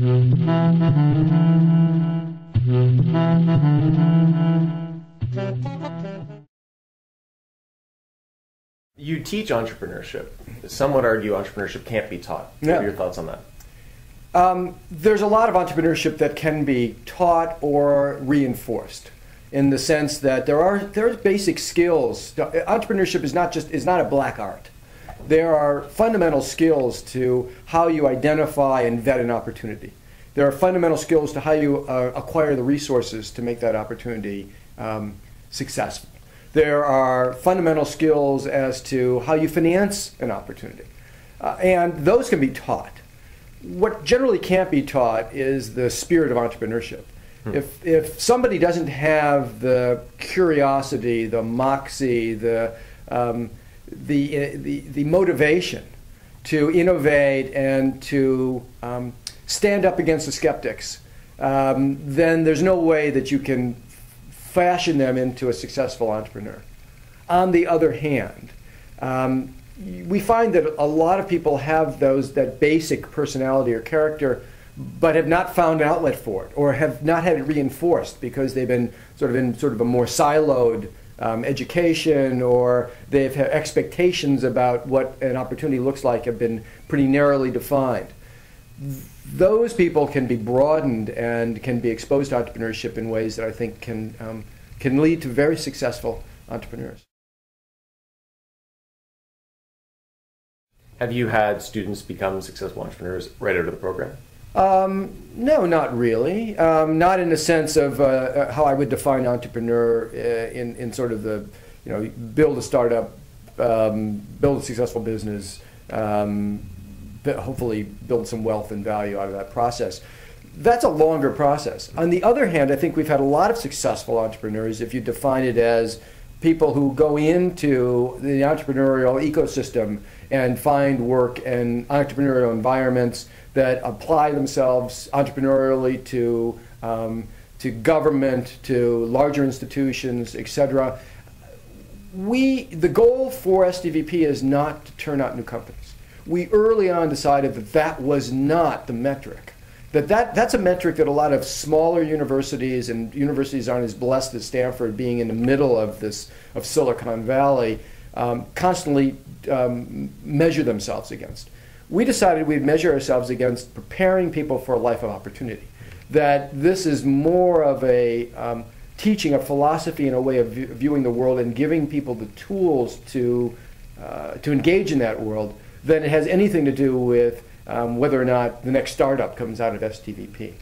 You teach entrepreneurship. Some would argue entrepreneurship can't be taught. What are your thoughts on that? There's a lot of entrepreneurship that can be taught or reinforced, in the sense that there's basic skills. Entrepreneurship is not a black art. There are fundamental skills to how you identify and vet an opportunity. There are fundamental skills to how you acquire the resources to make that opportunity successful. There are fundamental skills as to how you finance an opportunity. And those can be taught. What generally can't be taught is the spirit of entrepreneurship. If somebody doesn't have the curiosity, the moxie, the motivation to innovate and to stand up against the skeptics, then there's no way that you can fashion them into a successful entrepreneur. On the other hand, we find that a lot of people have that basic personality or character, but have not found an outlet for it, or have not had it reinforced because they've been sort of a more siloed education, or they've had expectations about what an opportunity looks like have been pretty narrowly defined. Those people can be broadened and can be exposed to entrepreneurship in ways that I think can lead to very successful entrepreneurs. Have you had students become successful entrepreneurs right out of the program? No, not really. Not in the sense of how I would define entrepreneur in sort of the, build a startup, build a successful business, hopefully build some wealth and value out of that process. That's a longer process. On the other hand, I think we've had a lot of successful entrepreneurs, if you define it as people who go into the entrepreneurial ecosystem and find work in entrepreneurial environments that apply themselves entrepreneurially to government, to larger institutions, etc. The goal for SDVP is not to turn out new companies. We early on decided that was not the metric. That's a metric that a lot of smaller universities, and universities aren't as blessed as Stanford being in the middle of Silicon Valley, constantly measure themselves against. We decided we'd measure ourselves against preparing people for a life of opportunity. That this is more of a teaching a philosophy and a way of viewing the world and giving people the tools to engage in that world than it has anything to do with whether or not the next startup comes out of STVP.